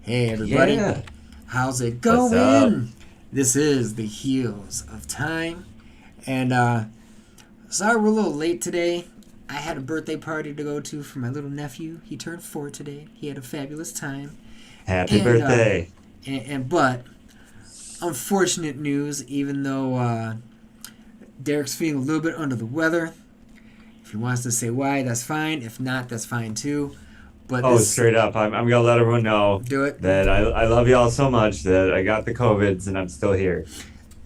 Hey everybody, Yeah. how's it What's up? going? This is the Heels of Time, and sorry we're a little late today. I had a birthday party to go to for my little nephew. He turned 4 today. He had a fabulous time, Happy and birthday. but unfortunate news. Even though Derek's feeling a little bit under the weather, if he wants to say why, that's fine. If not, that's fine too. But Oh, this straight up. I'm gonna let everyone know do it. that I love y'all so much that I got the COVIDs and I'm still here.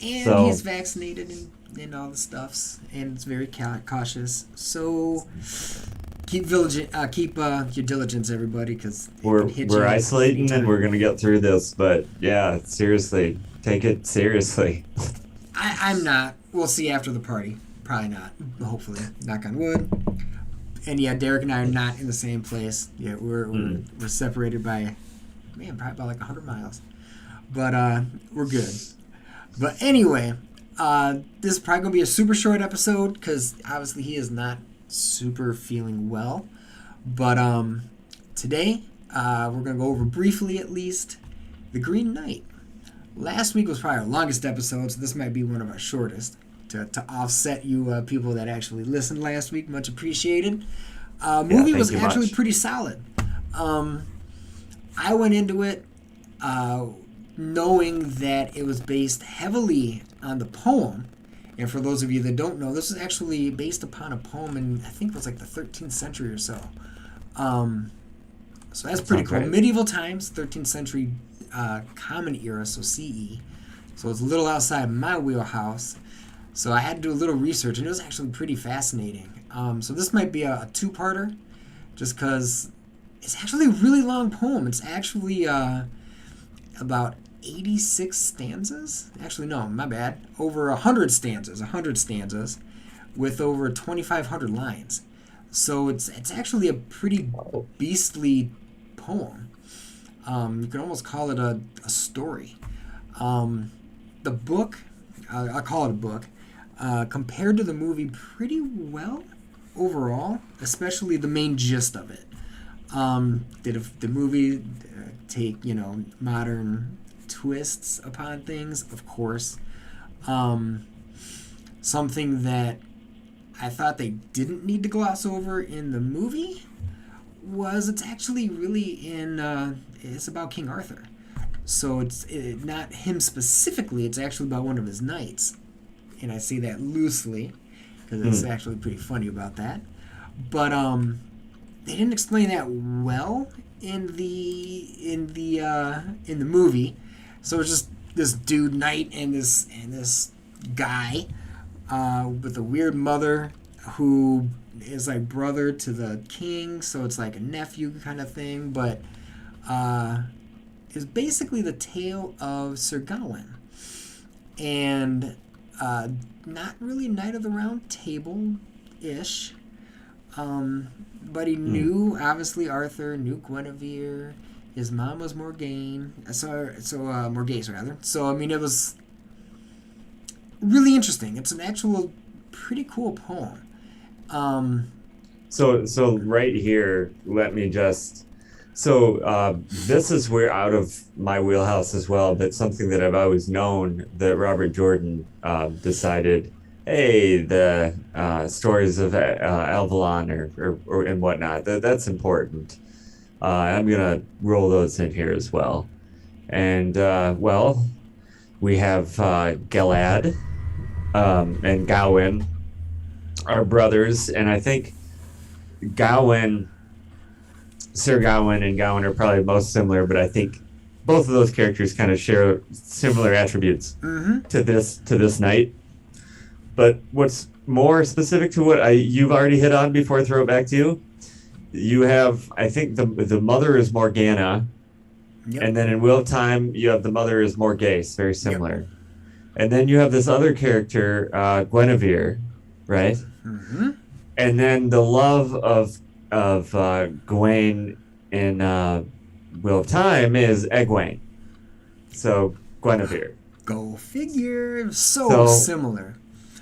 And he's So vaccinated and all the stuffs, and it's very cautious. So keep vigilant, keep your diligence, everybody, because it we're can hit we're you isolating and anytime. we're gonna get through this, but yeah, seriously. Take it seriously. I'm not. We'll see after the party. Probably not. Hopefully, knock on wood. And yeah, Derek and I are not in the same place. Yeah, we're separated by, man, probably about like 100 miles. But we're good. But anyway, this is probably gonna be a super short episode because obviously he is not super feeling well. But today we're gonna go over briefly at least the Green Knight. Last week was probably our longest episode, so this might be one of our shortest. To offset you people that actually listened last week, much appreciated. Yeah, Movie thank was you actually much. pretty solid. I went into it knowing that it was based heavily on the poem. And for those of you that don't know, this is actually based upon a poem in, I think it was like the 13th century or so. So that's pretty Sounds cool. right. Medieval times, 13th century Common Era, so CE. So it's a little outside my wheelhouse. So I had to do a little research, and it was actually pretty fascinating. So this might be a two-parter, just because it's actually a really long poem. It's actually about 86 stanzas. Actually, no, my bad. Over 100 stanzas. 100 stanzas with over 2,500 lines. So it's actually a pretty Oh, beastly poem. You could almost call it a story. The book, I'll call it a book, compared to the movie pretty well overall, especially the main gist of it. Did the movie take, modern twists upon things? Of course. Something that I thought they didn't need to gloss over in the movie was it's actually really it's about King Arthur. So it's not him specifically, it's actually about one of his knights. And I say that loosely because it's hmm. actually pretty funny about that. But they didn't explain that well in the movie. So it's just this dude knight and this guy with a weird mother who is like brother to the king, so it's like a nephew kind of thing, but is basically the tale of Sir Gawain. And not really Knight of the Round Table ish. But he Hmm. knew, obviously, Arthur, knew Guinevere. His mom was Morgane. Morgase, rather. So, I mean, it was really interesting. It's an actual pretty cool poem. Um, So right here, let me just. This is where out of my wheelhouse as well, but something that I've always known that Robert Jordan decided, hey, the stories of Avalon or and whatnot, that's important. I'm gonna roll those in here as well. And well, we have Galad and Gawain, are brothers, and I think Gawain Sir Gawain and Gawain are probably most similar, but I think both of those characters kind of share similar attributes mm-hmm. to this knight. But what's more specific to what you've already hit on before I throw it back to you, you have I think the mother is Morgana, Yep. and then in Wheel of Time you have the mother is Morgase, very Yep. similar, and then you have this other character Guinevere, right? Mm-hmm. And then the love of Gawain in Wheel of Time is Egwene. So Guinevere. Go figure. So So similar.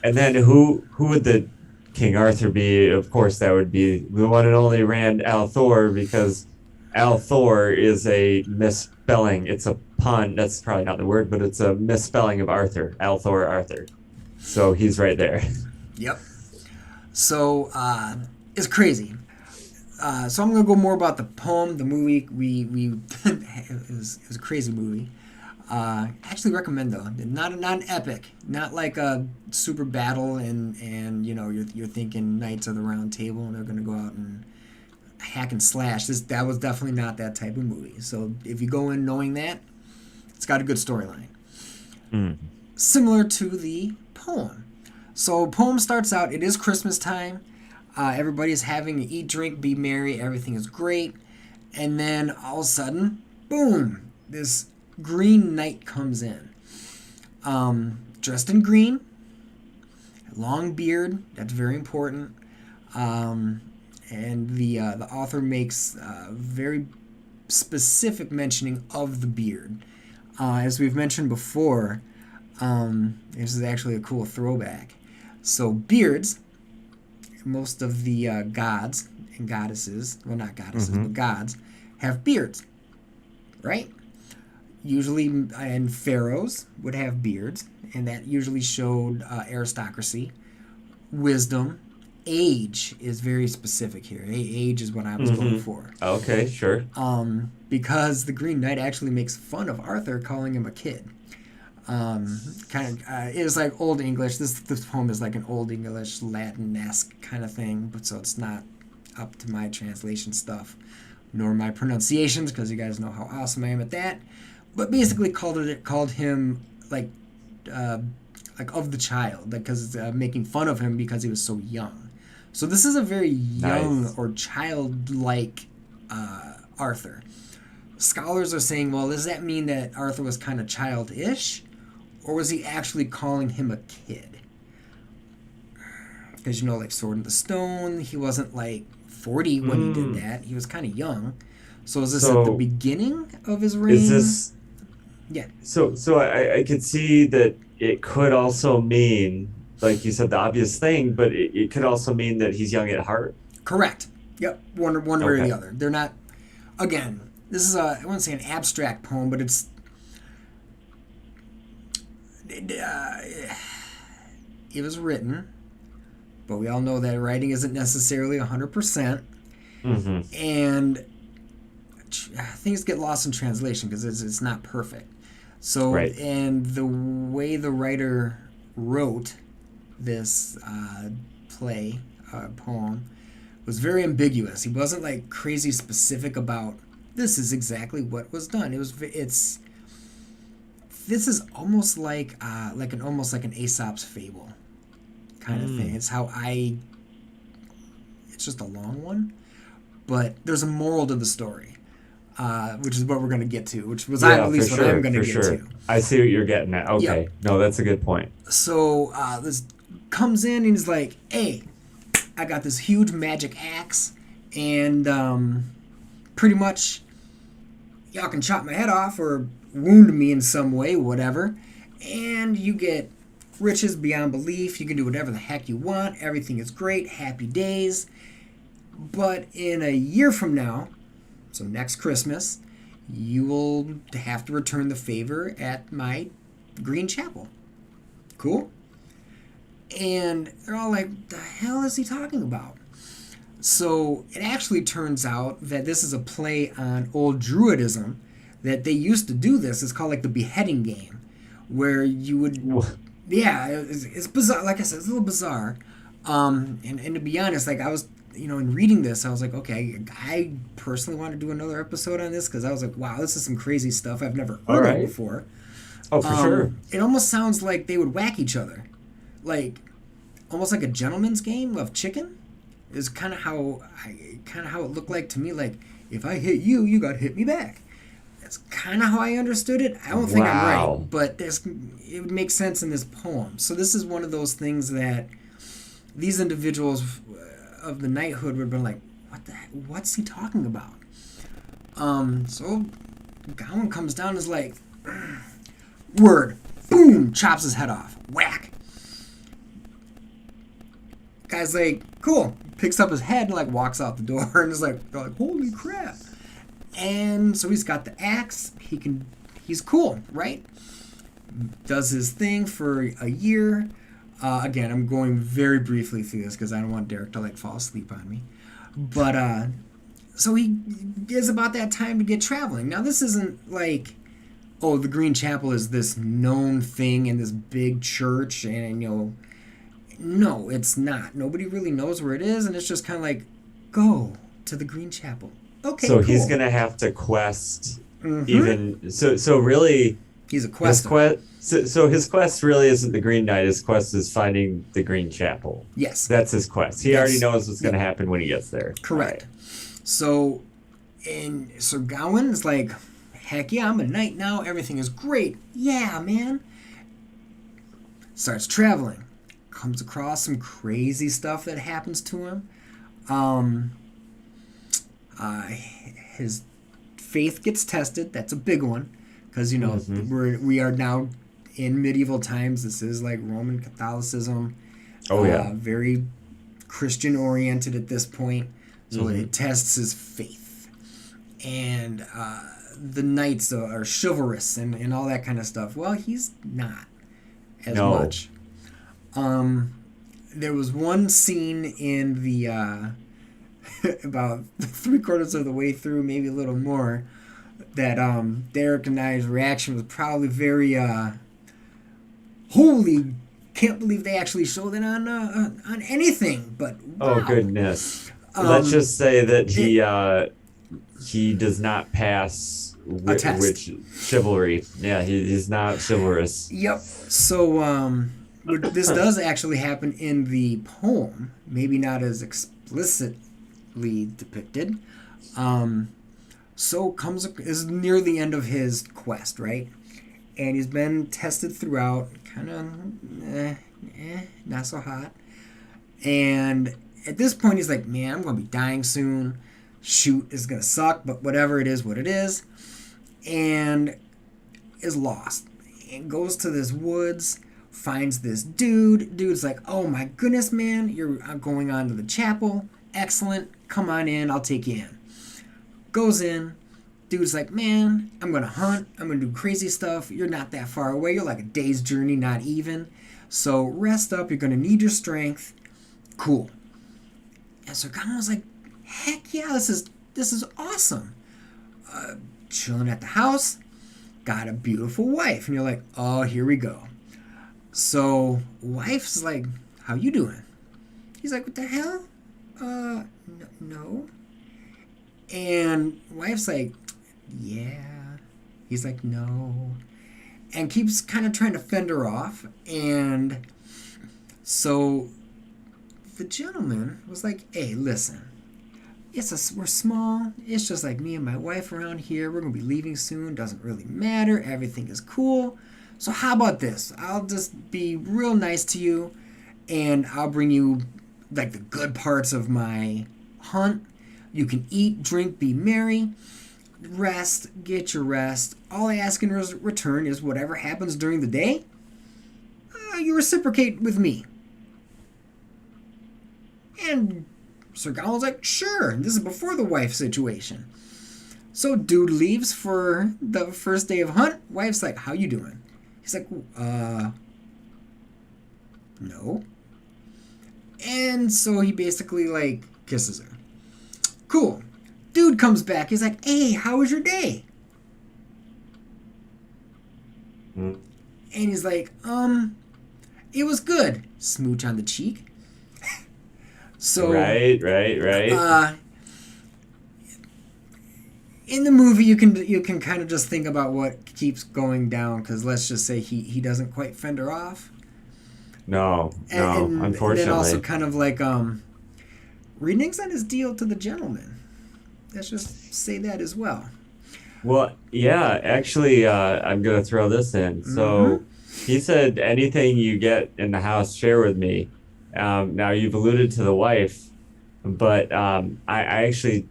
and then who would the King Arthur be? Of course, that would be the one and only Rand al'Thor because al'Thor is a misspelling. It's a pun. That's probably not the word, but it's a misspelling of Arthur, Althor Arthur. So he's right there. Yep. So it's crazy. So I'm gonna go more about the poem, the movie. We it was a crazy movie. Actually recommend though. Not an epic, not like a super battle and you're thinking Knights of the Round Table and they're gonna go out and hack and slash. That was definitely not that type of movie. So if you go in knowing that, it's got a good storyline. Similar to the poem. So poem starts out, it is Christmas time. Everybody's having to eat, drink, be merry. Everything is great. And then all of a sudden, boom, this Green Knight comes in. Dressed in green. Long beard. That's very important. And the author makes very specific mentioning of the beard. As we've mentioned before, this is actually a cool throwback. So beards, most of the gods and goddesses, well, not goddesses, but gods, have beards, right? Usually, and pharaohs would have beards, and that usually showed aristocracy, wisdom. Age is very specific here. Age is what I was going for. Okay, sure. Because the Green Knight actually makes fun of Arthur, calling him a kid. It was like Old English. This poem is like an Old English Latin-esque kind of thing, but so it's not up to my translation stuff, nor my pronunciations, because you guys know how awesome I am at that. But basically called him like of the child, because making fun of him because he was so young. So this is a very young or childlike Arthur. Scholars are saying, well, does that mean that Arthur was kind of childish? Or was he actually calling him a kid? Because, like Sword in the Stone, he wasn't like 40 when he did that. He was kind of young. So is this at the beginning of his reign? Is this... Yeah. So I could see that it could also mean, like you said, the obvious thing, but it could also mean that he's young at heart. Correct. Yep. One way or the other. They're not... Again, this is I wouldn't say an abstract poem, but it's... It was written, but we all know that writing isn't necessarily 100%. And things get lost in translation because it's not perfect. So, and the way the writer wrote this poem, was very ambiguous. He wasn't like crazy specific about this is exactly what was done. This is almost like an Aesop's fable kind of thing. It's just a long one, but there's a moral to the story, which is what we're going to get to, which was at least what I'm going to get to. I see what you're getting at. Okay. Yep. No, that's a good point. So this comes in and he's like, hey, I got this huge magic axe, and pretty much y'all can chop my head off or wound me in some way, whatever, and you get riches beyond belief. You can do whatever the heck you want. Everything is great. Happy days. But in a year from now, so next Christmas, you will have to return the favor at my Green Chapel. Cool? And they're all like, the hell is he talking about? So it actually turns out that this is a play on old Druidism, that they used to do this. It's called like the beheading game, where you would... Yeah, it's bizarre. Like I said, it's a little bizarre. And to be honest, like I was, in reading this, I was like, okay, I personally want to do another episode on this, because I was like, wow, this is some crazy stuff I've never heard of before. Oh, for sure. It almost sounds like they would whack each other. Like, almost like a gentleman's game of chicken is kind of how it looked like to me. Like, if I hit you, you got to hit me back. That's kind of how I understood it. I don't think I'm right, but it would make sense in this poem. So this is one of those things that these individuals of the knighthood would have been like, what's he talking about? So Gawain comes down and is like, word, boom, chops his head off, whack. Guy's like, cool, picks up his head and like walks out the door and is like, holy crap. And so he's got the axe. He's cool, right? Does his thing for a year. Again, I'm going very briefly through this because I don't want Derek to like fall asleep on me. But so he is about that time to get traveling. Now this isn't like, oh, the Green Chapel is this known thing in this big church, and no, it's not. Nobody really knows where it is, and it's just kind of like, go to the Green Chapel. Okay, so cool. he's gonna have to quest even. So really, he's a quester. So his quest really isn't the Green Knight. His quest is finding the Green Chapel. Yes, that's his quest. He already knows what's gonna happen when he gets there. Correct. Right. So, and Sir Gawain is like, heck yeah, I'm a knight now. Everything is great. Yeah, man. Starts traveling. Comes across some crazy stuff that happens to him. His faith gets tested. That's a big one. Because, we are now in medieval times. This is like Roman Catholicism. Oh, yeah. Very Christian oriented at this point. So it tests his faith. And the knights are chivalrous and all that kind of stuff. Well, he's not as much. There was one scene in the about 3/4 of the way through, maybe a little more, that Derek and I's reaction was probably very holy, can't believe they actually showed it on anything. But wow. Oh goodness. Let's just say that he does not pass with chivalry. Yeah, he's not chivalrous. Yep. So this does actually happen in the poem, maybe not as explicitly depicted. So is near the end of his quest, right? And he's been tested throughout, kind of not so hot. And at this point, he's like, man, I'm going to be dying soon. Shoot is going to suck, but whatever, it is what it is. And is lost. And goes to this woods, finds this dude. Dude's like, oh my goodness, man, you're going on to the chapel. Excellent. Come on in. I'll take you in. Goes in. Dude's like, man, I'm going to hunt. I'm going to do crazy stuff. You're not that far away. You're like a day's journey, not even. So rest up. You're going to need your strength. Cool. And so Gawain was like, heck yeah, this is awesome. Chilling at the house. Got a beautiful wife. And you're like, oh, here we go. So wife's like, how you doing? He's like, what the hell? No. And wife's like, yeah. He's like, no. And keeps kind of trying to fend her off. And so the gentleman was like, hey, listen. We're small. It's just like me and my wife around here. We're going to be leaving soon. Doesn't really matter. Everything is cool. So how about this? I'll just be real nice to you, and I'll bring you like the good parts of my hunt. You can eat, drink, be merry, rest, get your rest. All I ask in return is whatever happens during the day, you reciprocate with me. And Sir Gawain's like, sure. This is before the wife situation. So dude leaves for the first day of hunt. Wife's like, how you doing? He's like, no. And so he basically like kisses her. Cool. Dude comes back. He's like, hey, how was your day? And he's like, it was good. Smooch on the cheek. So right. In the movie, you can kind of just think about what keeps going down, because let's just say he doesn't quite fend her off. No, unfortunately. And then also kind of like reneges on his deal to the gentleman. Let's just say that as well. Well, yeah, actually, I'm going to throw this in. So he said, anything you get in the house, share with me. Now, you've alluded to the wife, but I actually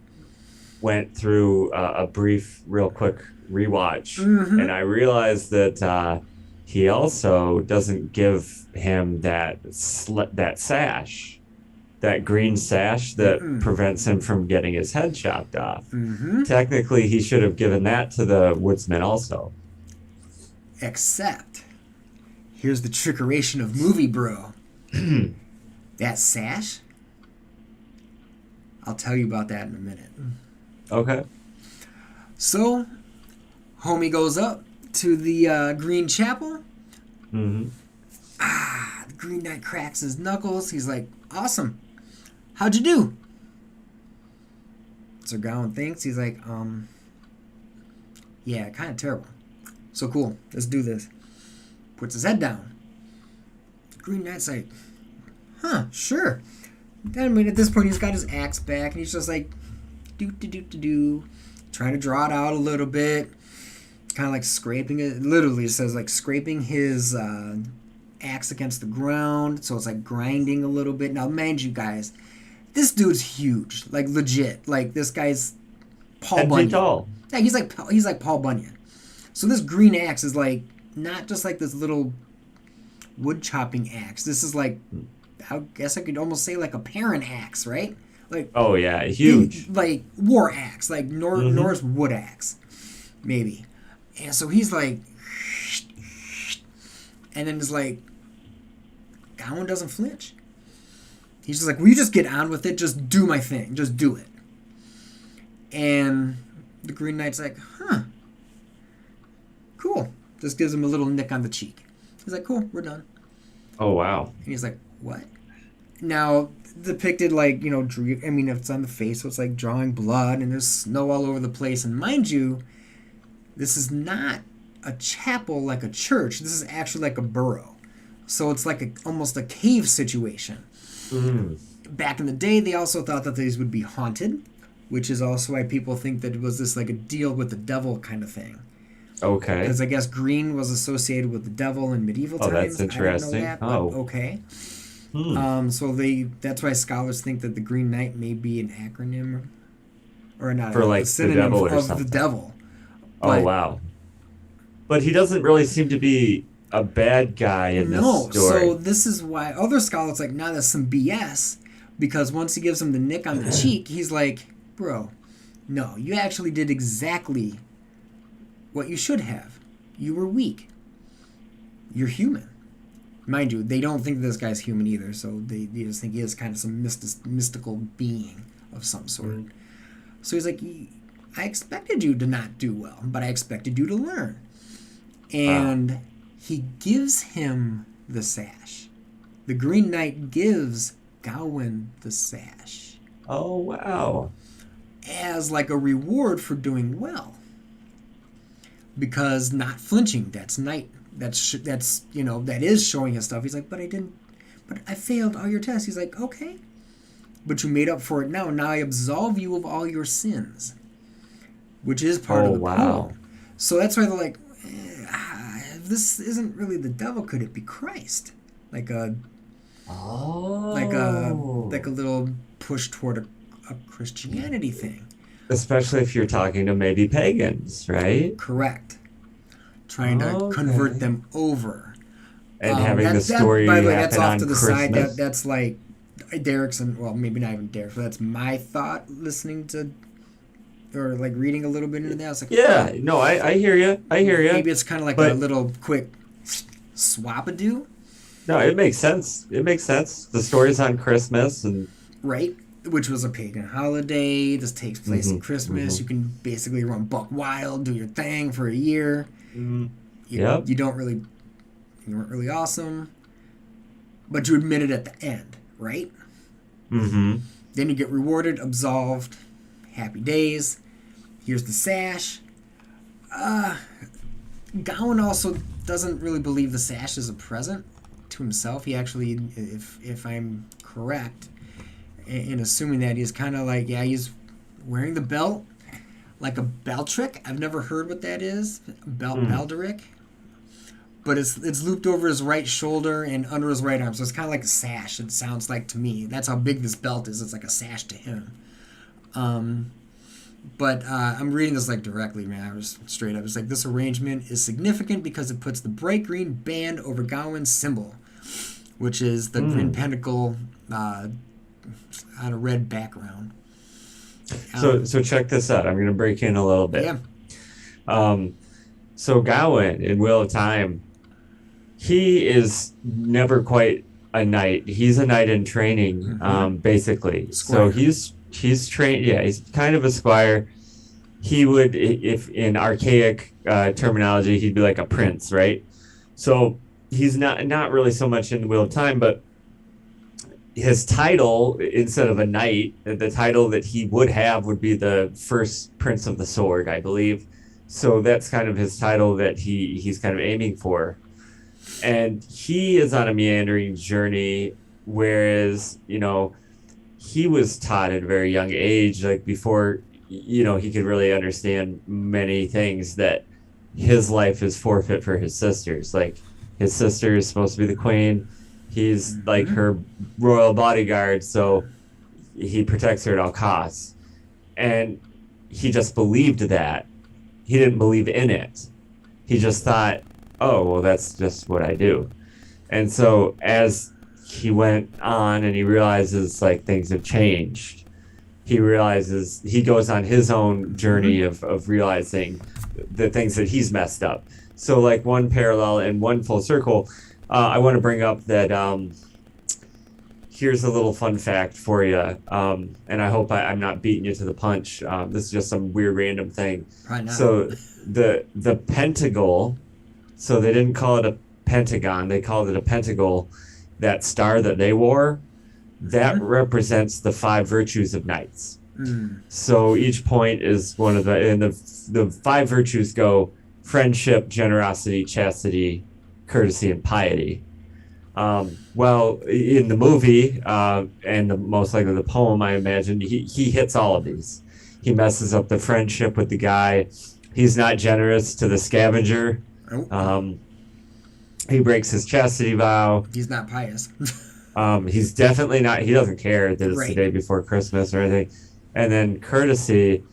went through a brief, real quick rewatch, and I realized that he also doesn't give him that sash. that green sash that Mm-mm. prevents him from getting his head chopped off. Mm-hmm. Technically, he should have given that to the woodsman also. Except, here's the trickeration of movie bro. That sash, I'll tell you about that in a minute. Okay. So, homie goes up to the Green Chapel. Mm-hmm. The Green Knight cracks his knuckles. He's like, awesome. How'd you do? Sir Gawain thinks. He's like, yeah, kind of terrible. So cool. Let's do this. Puts his head down. Green Knight's like, huh, sure. Then, I mean, at this point, he's got his axe back, and he's just like, do, trying to draw it out a little bit. Kind of like scraping it. Literally, it says like scraping his axe against the ground. So it's like grinding a little bit. Now, mind you guys, this dude's huge. Like, legit. Like, this guy's Paul 10 feet Bunyan. tall. Yeah, he's like Paul Bunyan. So this green axe is like not just like this little wood chopping axe. This is like, I guess I could almost say like a parent axe, right? Like, Oh yeah, huge. like war axe, like Norse wood axe, maybe. And so he's like, and then it's like, Gawain doesn't flinch. He's just like, will you just get on with it? Just do my thing. Just do it. And the Green Knight's like, huh. Cool. Just gives him a little nick on the cheek. He's like, cool, we're done. Oh wow. And he's like, what? Now, depicted like, you know, I mean, it's on the face, so it's like drawing blood, and there's snow all over the place. And mind you, this is not a chapel like a church. This is actually like a burrow. So it's like almost a cave situation. Mm. Back in the day, they also thought that these would be haunted, which is also why people think that it was this like a deal with the devil kind of thing. Okay. Because I guess green was associated with the devil in medieval times. that's interesting. I didn't know that, but okay. So that's why scholars think that the Green Knight may be an acronym, or not, For, like, a the synonym devil or of something. the devil. Oh But wow. But he doesn't really seem to be a bad guy in this no, story. so this is why other scholars like, nah, that's some BS. Because once he gives him the nick on the cheek, he's like, bro, no, you actually did exactly what you should have. You were weak. You're human. Mind you, they don't think this guy's human either, so they just think he is kind of some mystical being of some sort. Mm. So he's like, I expected you to not do well, but I expected you to learn. And he gives him the sash. The Green Knight gives Gawain the sash Oh wow. as like a reward for doing well. Because not flinching, that's knight. That's you know, that is showing his stuff. He's like, but I failed all your tests. He's like, okay, but you made up for it now. Now I absolve you of all your sins, which is part of the poem. So that's why they're like, if this isn't really the devil, could it be Christ? Like a little push toward a Christianity thing. Especially if you're talking to maybe pagans, right? Correct. Trying to convert them over. And having the story by the way, happen that's off on to the Christmas. side. That's like Derek's, and well, maybe not even Derek, but that's my thought listening to, or like reading a little bit into that. I was like, Yeah, no, I hear you. I hear you. maybe it's kind of like But- a little quick swap-a-doo, No, it makes sense. It makes sense. The story's on Christmas, and right? Which was a pagan holiday. This takes place at Mhm, Christmas. mhm. You can basically run buck wild, do your thing for a year. Yep. You weren't really awesome, but you admit it at the end, right? mm-hmm. Then you get rewarded, absolved, happy days. Here's the sash. Gawain also doesn't really believe the sash is a present to himself. He actually, if I'm correct, in assuming that, he's kind of like, yeah, he's wearing the belt, like a Baldric. I've never heard what that is, Baldric. But it's looped over his right shoulder and under his right arm, so it's kind of like a sash. It sounds like to me. That's how big this belt is. It's like a sash to him. But I'm reading this like directly, man. I was straight up. It's like, this arrangement is significant because it puts the bright green band over Gawain's symbol, which is the green pentacle on a red background. So check this out. I'm going to break in a little bit. Yeah. So Gawain in Wheel of Time, he is never quite a knight. He's a knight in training, basically. Squire. So he's trained. Yeah, he's kind of a squire. He would, if in archaic terminology, he'd be like a prince, right? So he's not really so much in the Wheel of Time, but his title, instead of a knight, the title that he would have would be the first Prince of the Sword, I believe. So that's kind of his title that he's kind of aiming for. And he is on a meandering journey, whereas, he was taught at a very young age, like before, he could really understand many things, that his life is forfeit for his sisters. Like, his sister is supposed to be the queen. He's like her royal bodyguard, so he protects her at all costs. And he just believed that. He didn't believe in it. He just thought, oh, well, that's just what I do. And so as he went on and he realizes like things have changed, he goes on his own journey of realizing the things that he's messed up. So like one parallel and one full circle, I want to bring up that here's a little fun fact for you, and I hope I'm not beating you to the punch. This is just some weird random thing. Right now. So the pentacle, so they didn't call it a pentagon, they called it a pentacle. That star that they wore, that represents the 5 virtues of knights. So each point is one of and the 5 virtues go friendship, generosity, chastity, courtesy, and piety. Well, in the movie, and most likely the poem, I imagine, he hits all of these. He messes up the friendship with the guy. He's not generous to the scavenger. He breaks his chastity vow. He's not pious. He's definitely not. He doesn't care that it's the day before Christmas or anything. And then courtesy.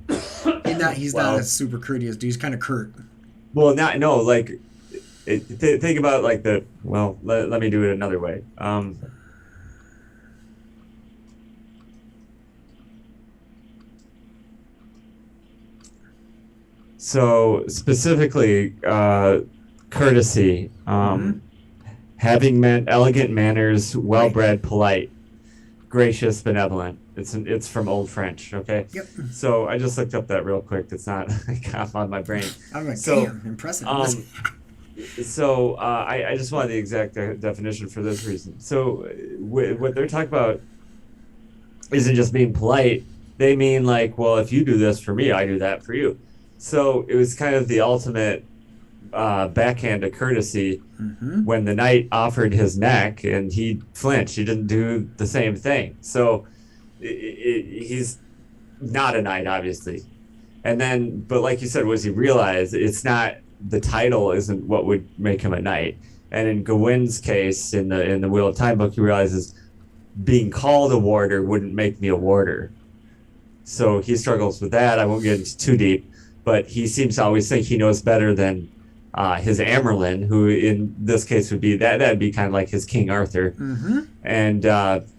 He's not a super courteous dude. He's kind of curt. Well, think about like let me do it another way. So specifically, courtesy, having elegant manners, well-bred, polite, gracious, benevolent. It's from Old French, okay? Yep. So I just looked up that real quick. It's not on my brain. I'm like, damn, impressive. So I just wanted the exact definition for this reason. So what they're talking about isn't just being polite. They mean like, well, if you do this for me, I do that for you. So it was kind of the ultimate backhand of courtesy when the knight offered his neck and he flinched. He didn't do the same thing. So he's not a knight, obviously. And then, but like you said, was he realized it's not, the title isn't what would make him a knight. And in Gawain's case, in the Wheel of Time book, he realizes being called a warder wouldn't make me a warder. So he struggles with that. I won't get into too deep, but he seems to always think he knows better than his Amerlin, who in this case would be that'd be kind of like his King Arthur. And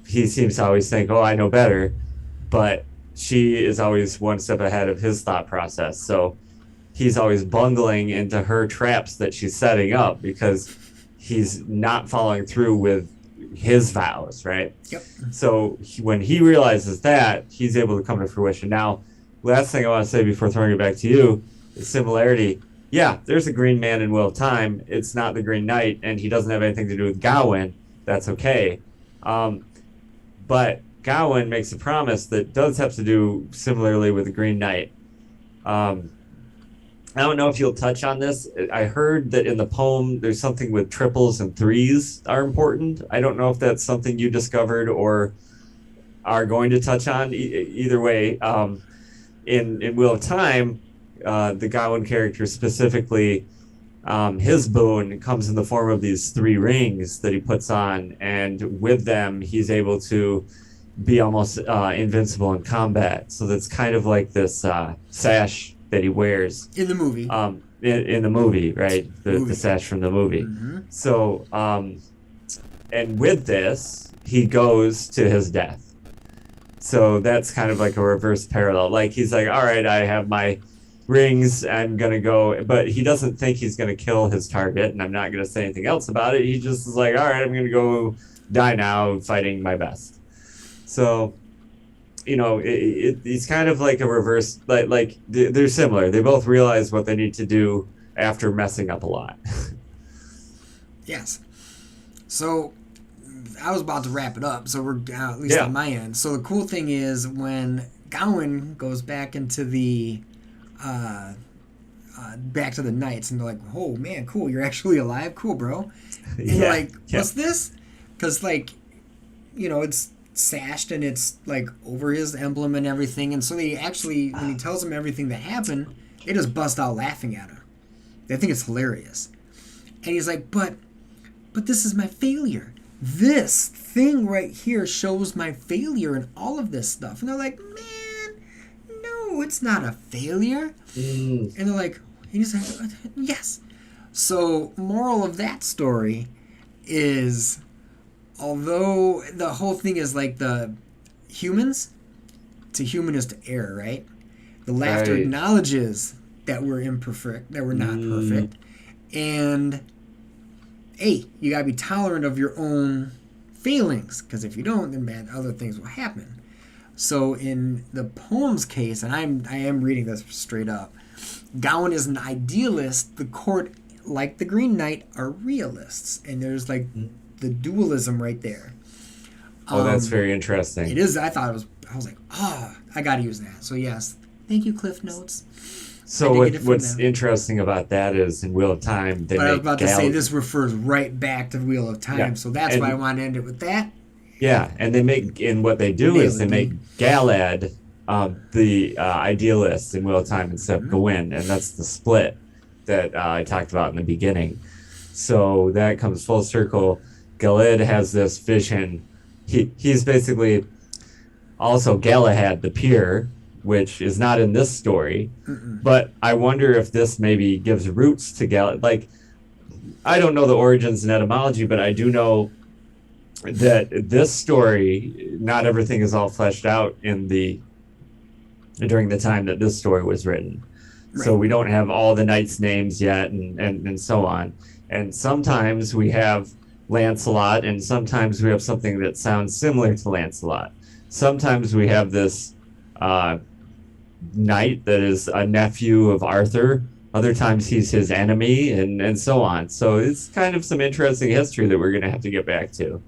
he seems to always think, oh, I know better, but she is always one step ahead of his thought process. So he's always bungling into her traps that she's setting up because he's not following through with his vows, right? Yep. So when he realizes that, he's able to come to fruition. Now, last thing I want to say before throwing it back to you is similarity. Yeah, there's a green man in Wheel of Time. It's not the Green Knight, and he doesn't have anything to do with Gawain. That's okay. But Gawain makes a promise that does have to do similarly with the Green Knight. I don't know if you'll touch on this. I heard that in the poem there's something with triples and threes are important. I don't know if that's something you discovered or are going to touch on. Either way, in Wheel of Time, the Gawain character specifically, his boon comes in the form of these 3 rings that he puts on, and with them he's able to be almost invincible in combat. So that's kind of like this sash that he wears in the movie. In the movie, right? The sash from the movie. So, and with this, he goes to his death. So that's kind of like a reverse parallel. Like he's like, all right, I have my rings, I'm gonna go, but he doesn't think he's gonna kill his target, and I'm not gonna say anything else about it. He just is like, all right, I'm gonna go die now, fighting my best. So, he's kind of like a reverse, like they're similar. They both realize what they need to do after messing up a lot. Yes. So I was about to wrap it up, so we're at least on my end. So the cool thing is when Gawain goes back into the back to the knights, and they're like, "Oh man, cool! You're actually alive, cool, bro." And they're like, "What's this?" Because it's sashed and it's like over his emblem and everything, and so they actually, when he tells them everything that happened, they just bust out laughing at him. They think it's hilarious, and he's like, "But this is my failure. This thing right here shows my failure in all of this stuff." And they're like, "Man, no, it's not a failure." And they're like, and he's like, "Yes." So, moral of that story is, although the whole thing is like the humans, to human is to err, right? The laughter acknowledges that we're imperfect, that we're not perfect. And hey, you gotta be tolerant of your own failings, because if you don't, then bad other things will happen. So in the poem's case, and I am reading this straight up, Gawain is an idealist. The court, like the Green Knight, are realists, and there's like the dualism right there. That's very interesting. It is. I was like, I gotta use that. So yes, thank you, Cliff Notes. So what's interesting about that is in Wheel of Time, I was about to say this refers right back to Wheel of Time, so that's why I want to end it with that. Yeah, and they make they make Galad the idealist in Wheel of Time instead of Gawain, and that's the split that I talked about in the beginning. So that comes full circle. Galad has this vision. He's basically also Galahad the Peer, which is not in this story. But I wonder if this maybe gives roots to Galahad. Like, I don't know the origins and etymology, but I do know that this story, not everything is all fleshed out during the time that this story was written. Right. So we don't have all the knights' names yet, and so on. And sometimes we have Lancelot, and sometimes we have something that sounds similar to Lancelot. Sometimes we have this knight that is a nephew of Arthur. Other times he's his enemy, and so on. So it's kind of some interesting history that we're going to have to get back to.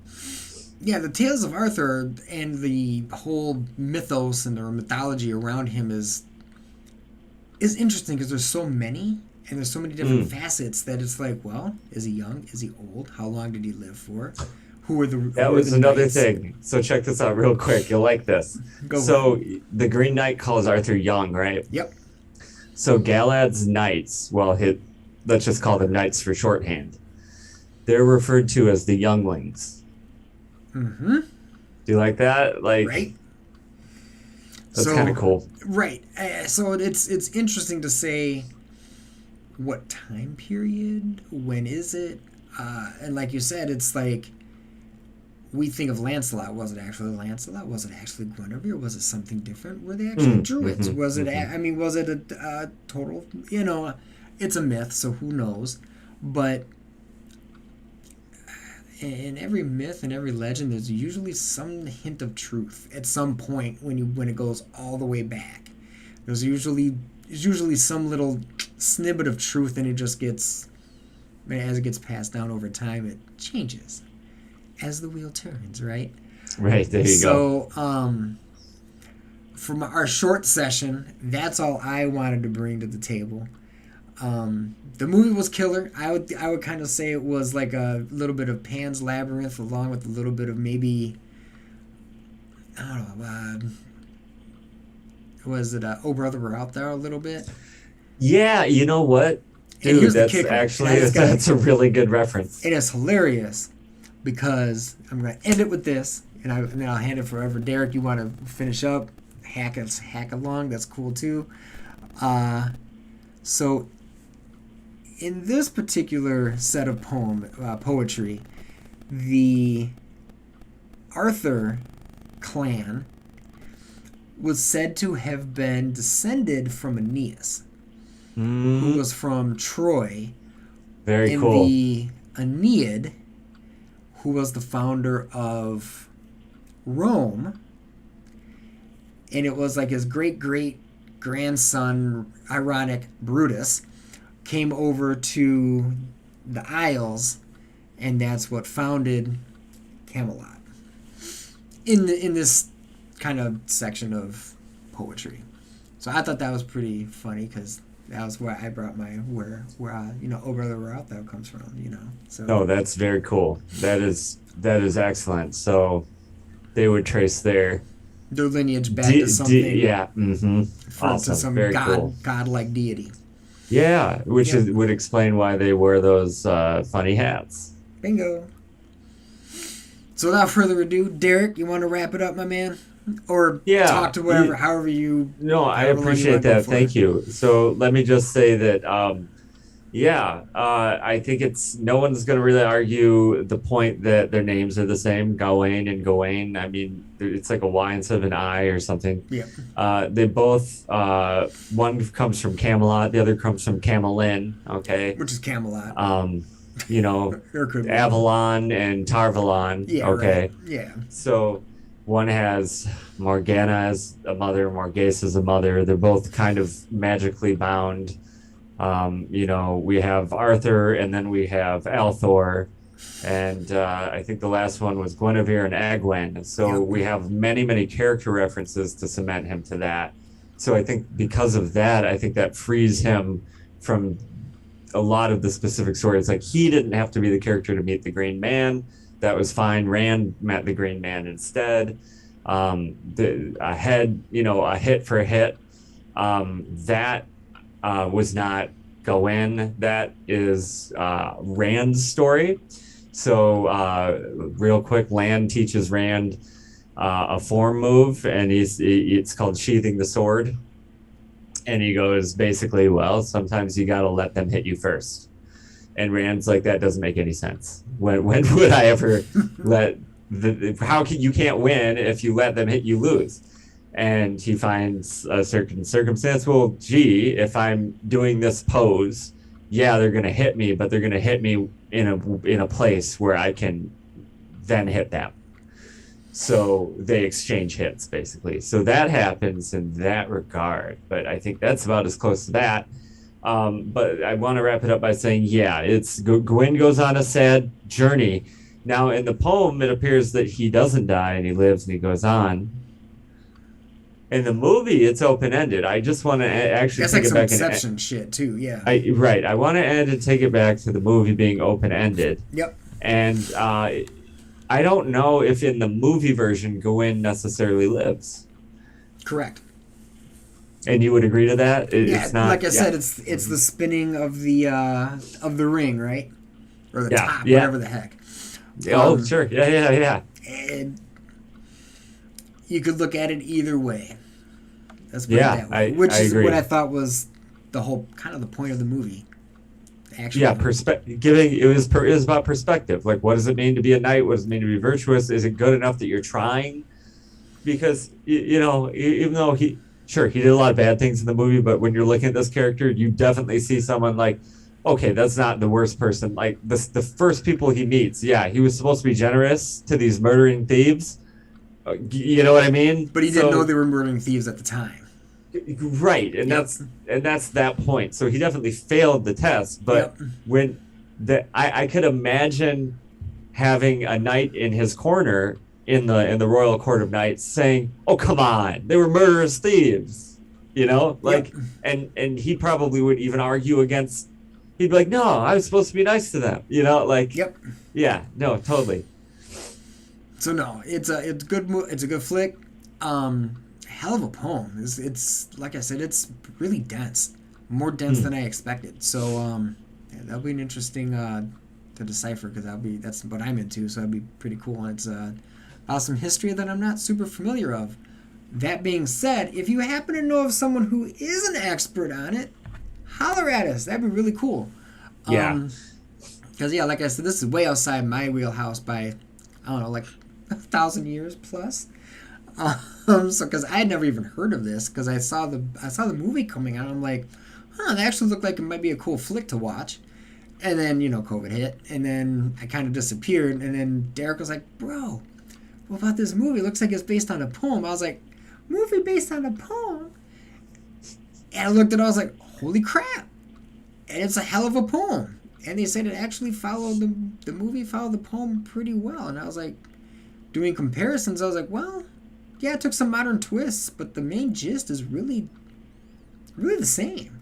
Yeah, the Tales of Arthur and the whole mythos and the mythology around him is interesting because there's so many, and there's so many different facets that it's like, well, is he young? Is he old? How long did he live for? That was another thing. So check this out real quick. You'll like this. The Green Knight calls Arthur young, right? Yep. So Galad's knights, let's just call them knights for shorthand. They're referred to as the younglings. Mm-hmm. Do you like that? Right. That's kind of cool. Right. So it's interesting to say what time period, when is it, and like you said, it's like we think of Lancelot. Was it actually Lancelot? Was it actually Guinevere? Was it something different? Were they actually druids? Was it? Was it a total? It's a myth, so who knows? But in every myth and every legend, there's usually some hint of truth at some point when it goes all the way back. There's usually some little snippet of truth, and it just gets, as it gets passed down over time, it changes as the wheel turns, right? Right, there you go. So, from our short session, that's all I wanted to bring to the table. The movie was killer. I would kind of say it was like a little bit of Pan's Labyrinth, along with a little bit of maybe, I don't know, was it Oh Brother We're Out There a little bit? Yeah, you know what? Dude, that's a really good reference. It is hilarious because I'm going to end it with this, and then I'll hand it forever. Derek, you want to finish up? Hack along. That's cool too. So in this particular set of poetry, the Arthur clan was said to have been descended from Aeneas, who was from Troy. Very and cool. The Aeneid, who was the founder of Rome, and it was like his great-great-grandson, ironic Brutus, came over to the Isles, and that's what founded Camelot. In this kind of section of poetry, so I thought that was pretty funny because that was where I brought my where "Oh Brother, Where Art Thou" comes from. So. Oh, that's very cool. That is excellent. So they would trace their lineage back to something. Yeah. Mm-hmm. Awesome. To some very cool. godlike deity. Yeah, which would explain why they wear those funny hats. Bingo. So without further ado, Derek, you want to wrap it up, my man? Or talk to whatever, however you... No, I appreciate that. Thank you. So let me just say that, I think no one's going to really argue the point that their names are the same, Gawain and Gawain. I mean, it's like a Y instead of an I or something. Yeah. They both, one comes from Camelot, the other comes from Camelin, okay? Which is Camelot. Avalon and Tarvalon, yeah, okay? Right. Yeah. So... one has Morgana as a mother, Morgase as a mother. They're both kind of magically bound. We have Arthur, and then we have Althor, and I think the last one was Guinevere and Egwene. So we have many, many character references to cement him to that. So I think because of that, I think that frees him from a lot of the specific stories. Like, he didn't have to be the character to meet the Green Man. That was fine. Rand met the Green Man instead. A hit for a hit. That was not Gawain. That is Rand's story. So real quick, Land teaches Rand a form move, and it's called sheathing the sword. And he goes, basically, well, sometimes you got to let them hit you first. And Rand's like, that doesn't make any sense. When would I ever let you can't win if you let them hit you lose? And he finds a certain circumstance. Well, gee, if I'm doing this pose, they're going to hit me, but they're going to hit me in a place where I can then hit them. So they exchange hits, basically. So that happens in that regard. But I think that's about as close to that. But I want to wrap it up by saying, it's Gwyn goes on a sad journey. Now, in the poem, it appears that he doesn't die and he lives and he goes on. In the movie, it's open-ended. I just want to actually take it back. That's like some Inception shit, too, yeah. Right. I want to end and take it back to the movie being open-ended. Yep. And I don't know if in the movie version, Gwyn necessarily lives. Correct. And you would agree to that? It's not, like I said, it's the spinning of the ring, right? Or the top, whatever the heck. Sure. Yeah. And you could look at it either way. Let's put it that way. Which is agree. What I thought was the whole kind of the point of the movie. Actually, it was about perspective. Like, what does it mean to be a knight? What does it mean to be virtuous? Is it good enough that you're trying? Because even though he did a lot of bad things in the movie, but when you're looking at this character, you definitely see someone like, okay, that's not the worst person. Like, the first people he meets, he was supposed to be generous to these murdering thieves. You know what I mean? But he didn't know they were murdering thieves at the time. Right, and that's that point. So he definitely failed the test. But when I could imagine having a knight in his corner in the Royal Court of Knights saying, "Oh, come on, they were murderous thieves," and he probably would even argue against. He'd be like, "No, I was supposed to be nice to them," Yeah, no, totally. So no, it's a good flick. Hell of a poem. It's like I said, it's really dense, more dense than I expected. So that'll be an interesting to decipher because that's what I'm into. So that'd be pretty cool. And it's some history that I'm not super familiar of. That being said, if you happen to know of someone who is an expert on it, holler at us. That'd be really cool. Yeah. Because, yeah, like I said, this is way outside my wheelhouse by, I don't know, like 1,000 years plus. So, because I had never even heard of this, because I saw the movie coming out, I'm like, that actually looked like it might be a cool flick to watch. And then, COVID hit, and then I kind of disappeared, and then Derek was like, bro, what about this movie? It looks like it's based on a poem. I was like, movie based on a poem? And I looked at it, I was like, holy crap. And it's a hell of a poem. And they said it actually followed the movie followed the poem pretty well. And I was like, doing comparisons, I was like, well, yeah, it took some modern twists, but the main gist is really, really the same.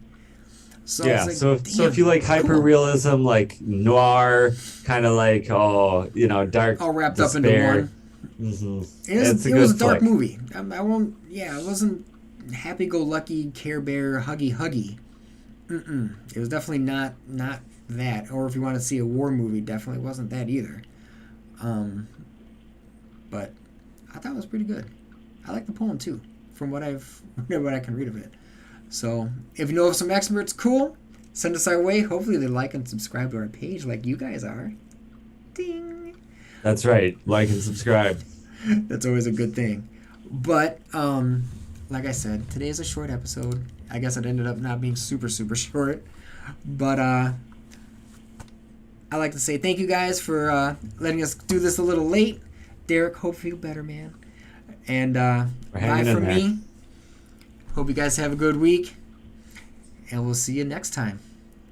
So yeah, like, so if you like hyper-realism, like noir, kind of like, dark all wrapped despair. up into one. Mm-hmm. It was a dark movie. It wasn't happy-go-lucky, Care Bear, huggy. It was definitely not that. Or if you want to see a war movie, definitely wasn't that either. But I thought it was pretty good. I like the poem too, from what I can read of it. So if you know of some experts, cool. Send us our way. Hopefully they like and subscribe to our page like you guys are. Ding. That's right. Like and subscribe. That's always a good thing. But like I said, today is a short episode. I guess it ended up not being super, super short. But I like to say thank you guys for letting us do this a little late. Derek, hope you feel better, man. And bye from me. Hope you guys have a good week. And we'll see you next time.